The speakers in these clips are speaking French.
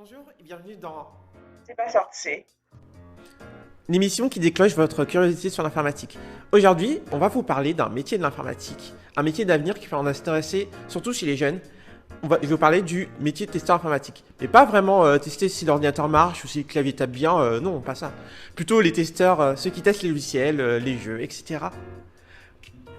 Bonjour et bienvenue dans C'est pas sorti. l'émission qui déclenche votre curiosité sur l'informatique. Aujourd'hui, on va vous parler d'un métier de l'informatique, un métier d'avenir qui peut en intéresser surtout chez les jeunes. Je vais vous parler du métier de testeur informatique. Mais pas vraiment tester si l'ordinateur marche ou si le clavier tape bien, non, pas ça. Plutôt les testeurs, ceux qui testent les logiciels, les jeux, etc.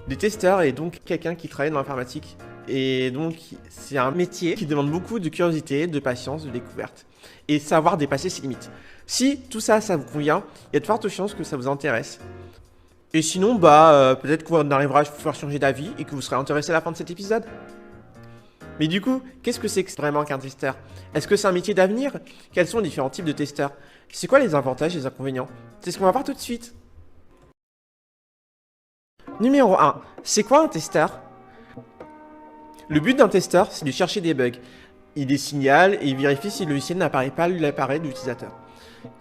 Les testeurs est donc quelqu'un qui travaille dans l'informatique. Et donc, c'est un métier qui demande beaucoup de curiosité, de patience, de découverte. Et savoir dépasser ses limites. Si tout ça, ça vous convient, il y a de fortes chances que ça vous intéresse. Et sinon, peut-être qu'on arrivera à vous faire changer d'avis et que vous serez intéressé à la fin de cet épisode. Mais du coup, qu'est-ce que c'est vraiment qu'un testeur? Est-ce que c'est un métier d'avenir? Quels sont les différents types de testeurs? C'est quoi les avantages et les inconvénients? C'est ce qu'on va voir tout de suite. Numéro 1. C'est quoi un testeur? Le but d'un testeur, c'est de chercher des bugs. Il les signale et il vérifie si le logiciel n'apparaît pas à l'appareil de l'utilisateur.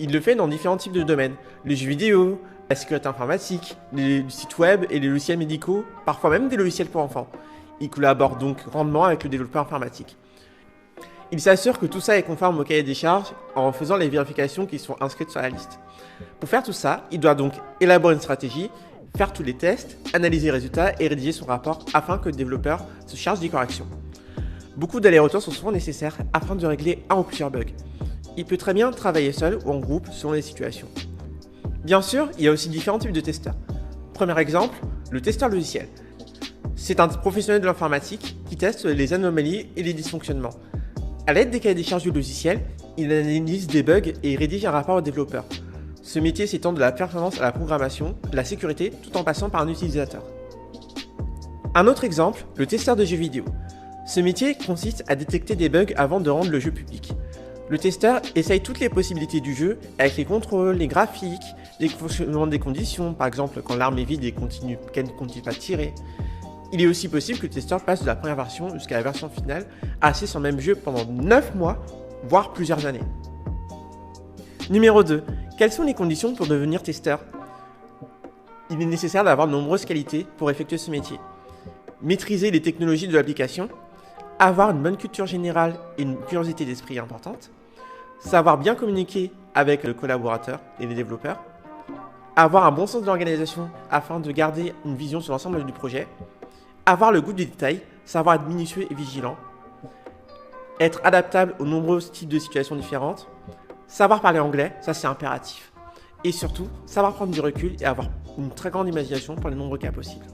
Il le fait dans différents types de domaines. Les jeux vidéo, la sécurité informatique, les sites web et les logiciels médicaux, parfois même des logiciels pour enfants. Il collabore donc grandement avec le développeur informatique. Il s'assure que tout ça est conforme au cahier des charges en faisant les vérifications qui sont inscrites sur la liste. Pour faire tout ça, il doit donc élaborer une stratégie, faire tous les tests, analyser les résultats et rédiger son rapport afin que le développeur se charge des corrections. Beaucoup d'allers-retours sont souvent nécessaires afin de régler un ou plusieurs bugs. Il peut très bien travailler seul ou en groupe selon les situations. Bien sûr, il y a aussi différents types de testeurs. Premier exemple, le testeur logiciel. C'est un professionnel de l'informatique qui teste les anomalies et les dysfonctionnements. À l'aide des cahiers des charges du logiciel, il analyse des bugs et rédige un rapport au développeur. Ce métier s'étend de la performance à la programmation, de la sécurité, tout en passant par un utilisateur. Un autre exemple, le testeur de jeux vidéo. Ce métier consiste à détecter des bugs avant de rendre le jeu public. Le testeur essaye toutes les possibilités du jeu avec les contrôles, les graphiques, les fonctionnements des conditions, par exemple quand l'arme est vide et qu'elle ne continue pas de tirer. Il est aussi possible que le testeur passe de la première version jusqu'à la version finale, assis sur le même jeu pendant 9 mois, voire plusieurs années. Numéro 2. Quelles sont les conditions pour devenir testeur? Il est nécessaire d'avoir de nombreuses qualités pour effectuer ce métier. Maîtriser les technologies de l'application, avoir une bonne culture générale et une curiosité d'esprit importante, savoir bien communiquer avec le collaborateur et les développeurs, avoir un bon sens de l'organisation afin de garder une vision sur l'ensemble du projet, avoir le goût du détail, savoir être minutieux et vigilant, être adaptable aux nombreux types de situations différentes, savoir parler anglais, ça c'est impératif, et surtout savoir prendre du recul et avoir une très grande imagination pour les nombreux cas possibles.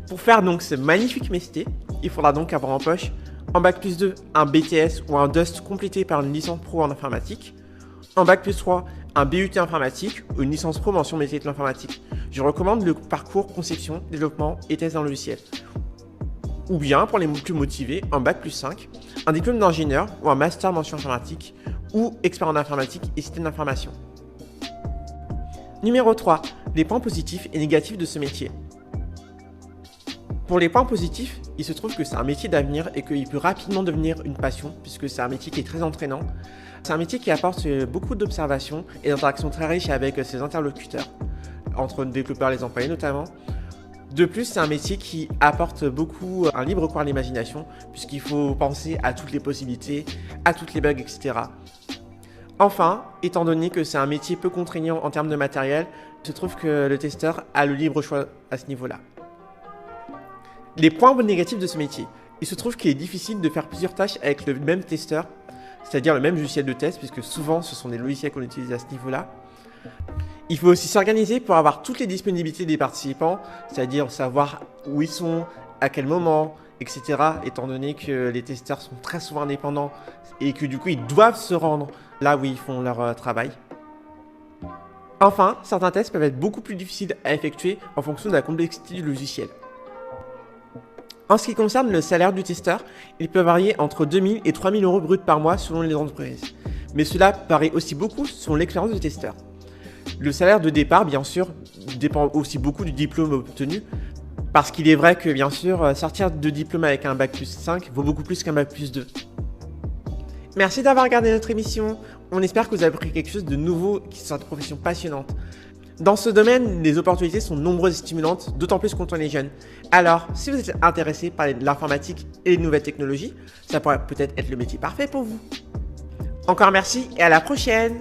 Pour faire donc ce magnifique métier, il faudra donc avoir en poche en Bac+2 un BTS ou un DUST complété par une licence pro en informatique, en Bac+3 un BUT informatique ou une licence pro mention métier de l'informatique. Je recommande le parcours conception, développement et test dans le logiciel. Ou bien, pour les plus motivés, un Bac+5, un diplôme d'ingénieur ou un master mention informatique ou expert en informatique et système d'information. Numéro 3. Les points positifs et négatifs de ce métier. Pour les points positifs, il se trouve que c'est un métier d'avenir et qu'il peut rapidement devenir une passion puisque c'est un métier qui est très entraînant. C'est un métier qui apporte beaucoup d'observations et d'interactions très riches avec ses interlocuteurs, entre les développeurs et les employés notamment. De plus, c'est un métier qui apporte beaucoup un libre cours à l'imagination puisqu'il faut penser à toutes les possibilités, à toutes les bugs, etc. Enfin, étant donné que c'est un métier peu contraignant en termes de matériel, il se trouve que le testeur a le libre choix à ce niveau-là. Les points négatifs de ce métier. Il se trouve qu'il est difficile de faire plusieurs tâches avec le même testeur, c'est-à-dire le même logiciel de test, puisque souvent ce sont des logiciels qu'on utilise à ce niveau-là. Il faut aussi s'organiser pour avoir toutes les disponibilités des participants, c'est-à-dire savoir où ils sont, à quel moment, etc. Étant donné que les testeurs sont très souvent indépendants et que du coup ils doivent se rendre là où ils font leur travail. Enfin, certains tests peuvent être beaucoup plus difficiles à effectuer en fonction de la complexité du logiciel. En ce qui concerne le salaire du testeur, il peut varier entre 2000 et 3000 euros bruts par mois selon les entreprises. Mais cela varie aussi beaucoup selon l'expérience du testeur. Le salaire de départ, bien sûr, dépend aussi beaucoup du diplôme obtenu, parce qu'il est vrai que, bien sûr, sortir de diplôme avec un Bac+5 vaut beaucoup plus qu'un Bac+2. Merci d'avoir regardé notre émission. On espère que vous avez appris quelque chose de nouveau qui soit une profession passionnante. Dans ce domaine, les opportunités sont nombreuses et stimulantes, d'autant plus quand on est jeune. Alors, si vous êtes intéressé par l'informatique et les nouvelles technologies, ça pourrait peut-être être le métier parfait pour vous. Encore merci et à la prochaine!